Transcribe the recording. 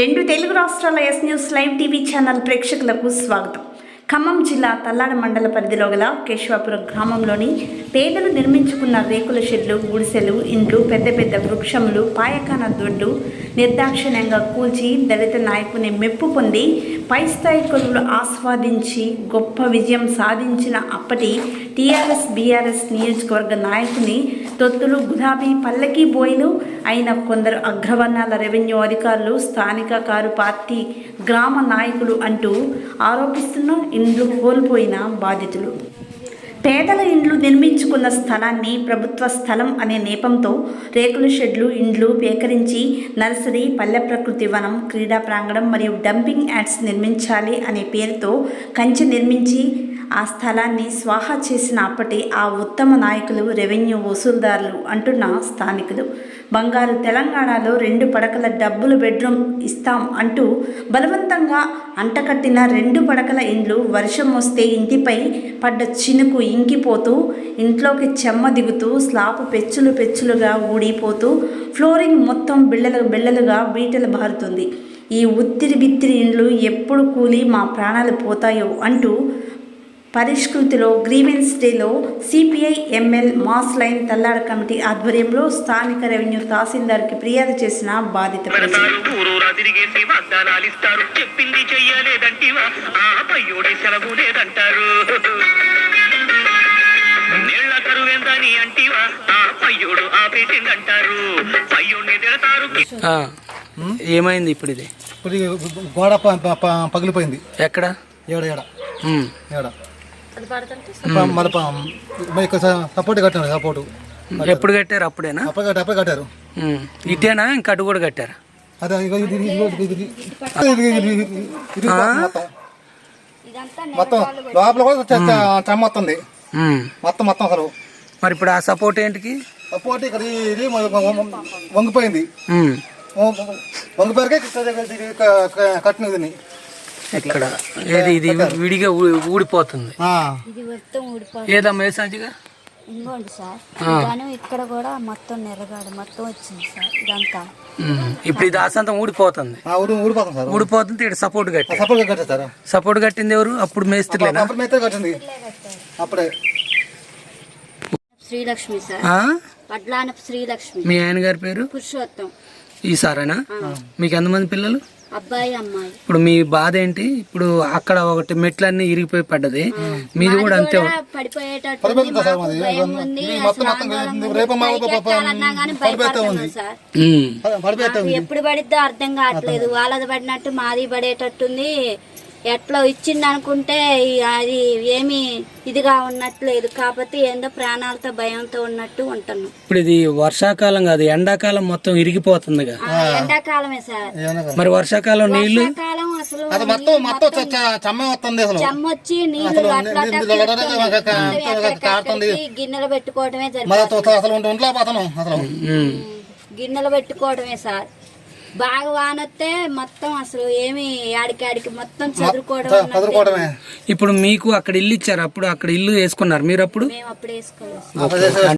రెండు తెలుగు రాష్ట్రాల yes news live TV channel ప్రేక్షకులకు స్వాగతం. ఖమ్మం జిల్లా తల్లాడ మండల పరిధిలో గల కేశవాపురం గ్రామంలోని పేదలు నిర్మించుకున్న రేకుల షెడ్లు, గుడిసెలు, ఇండ్లు, పెద్ద పెద్ద వృక్షములు, పాయకాన దొడ్డు నిర్దాక్షిణ్యంగా కూల్చి దళిత నాయకుని మెప్పు పొంది పై స్థాయి కొలువులు ఆస్వాదించి గొప్ప విజయం సాధించిన అప్పటి టీఆర్ఎస్ బీఆర్ఎస్ నియోజకవర్గ నాయకుని తొత్తులు గులాబీ పల్లకి బోయిలు అయిన కొందరు అగ్రవర్ణాల రెవెన్యూ అధికారులు, స్థానిక కారు పార్టీ గ్రామ నాయకులు అంటూ ఆరోపిస్తున్న ఇండ్లు కోల్పోయిన బాధితులు. పేదల ఇండ్లు నిర్మించుకున్న స్థలాన్ని ప్రభుత్వ స్థలం అనే నేపంతో రేకుల షెడ్లు, ఇండ్లు పేకరించి నర్సరీ, పల్లె ప్రకృతి వనం, క్రీడా ప్రాంగణం మరియు డంపింగ్ యార్డ్స్ నిర్మించాలి అనే పేరుతో కంచె నిర్మించి ఆ స్థలాన్ని స్వాహా చేసిన అప్పటి ఆ ఉత్తమ నాయకులు, రెవెన్యూ వసూలుదారులు అంటున్న స్థానికులు బంగారు తెలంగాణలో 2 పడకల డబ్బులు బెడ్రూమ్ ఇస్తాం అంటూ బలవంతంగా అంటకట్టిన 2 పడకల ఇండ్లు వర్షం వస్తే ఇంటిపై పడ్డ చినుకు ఇంకిపోతూ ఇంట్లోకి చెమ్మ దిగుతూ స్లాబ్ పెచ్చులుగా ఊడిపోతూ ఫ్లోరింగ్ మొత్తం బిళ్ళలుగా బీటలు బారుతుంది. ఈ ఉత్తిరి బిత్తిరి ఇండ్లు ఎప్పుడు కూలి మా ప్రాణాలు పోతాయో అంటూ పరిష్కృతిలో గ్రీవెన్స్ డేలో CPI ML mass line Tallada committee ఆధ్వర్యంలో స్థానిక రెవెన్యూ తహసీల్దార్కి ఫిర్యాదు చేసిన బాధిత ఏమైంది? ఇప్పుడు ఇది గోడ పగిలిపోయింది. ఎక్కడ? ఏడ సపోర్ట్ కట్టారు. సపోర్ట్ ఎప్పుడు కట్టారు? అప్పుడేనా? అప్పుడు కట్టారు. ఇటేనా ఇంకా అటు కూడా కట్టారా? అదే మొత్తం లోపల కూడా చెమ్మొస్తుంది మొత్తం అసలు. మరి ఇప్పుడు ఆ సపోర్ట్ ఏంటికి? సపోర్ట్ ఇక్కడ ఇది వంగిపోయింది. వంగిపోయాకే కట్టినది. ఇక్కడ ఏది ఇది విడిగా ఊడిపోతుంది. ఏదమ్మా సంచిగా ఇంకోండి సార్, ఇక్కడ కూడా మొత్తం నెరగాడు మొత్తం వచ్చింది సార్. ఇదంతా ఇప్పుడు ఇది ఆసంతం ఊడిపోతుంది. ఊడిపోతుంది. ఇక్కడ సపోర్ట్ కట్టారు. సపోర్ట్ కట్టింది ఎవరు? అప్పుడు మేస్త్రిలేనా? అప్పుడే శ్రీలక్ష్మి సార్, పడ్లానపు శ్రీలక్ష్మి. మీ ఆయన గారి పేరు? పురుషోత్తం. ఈ సారేనా? మీకు ఎంతమంది పిల్లలు? అబ్బాయి, అమ్మాయి. ఇప్పుడు మీ బాధ ఏంటి? ఇప్పుడు అక్కడ ఒకటి మెట్లన్నీ ఇరిగిపోయి పడ్డది, మీది కూడా అంతే ఎప్పుడు పడిద్దో అర్థం కావట్లేదు. వాళ్ళది పడినట్టు మాది పడేటట్టుంది. ఎట్లా ఇచ్చింది అనుకుంటే అది ఏమి ఇదిగా ఉన్నట్లేదు. కాకపోతే ఏందో ప్రాణాలతో భయంతో ఉన్నట్టు ఉంటున్నాం. ఇప్పుడు ఇది వర్షాకాలం కాదు, ఎండాకాలం మొత్తం ఇరిగిపోతుంది. ఎండాకాలమే సార్. మరి వర్షాకాలం నీళ్లు అసలు చెమ్మొచ్చి నీళ్లు గిన్నెలు పెట్టుకోవడమే గిన్నెలు పెట్టుకోవడమే సార్. బాగా వానొస్తే మొత్తం అసలు ఏమి ఆడికి మొత్తం చదువుకోవడమే. ఇప్పుడు మీకు అక్కడ ఇల్లు ఇచ్చారు, అప్పుడు అక్కడ ఇల్లు వేసుకున్నారు మీరు? అప్పుడు మేము అప్పుడు వేసుకోలేదు.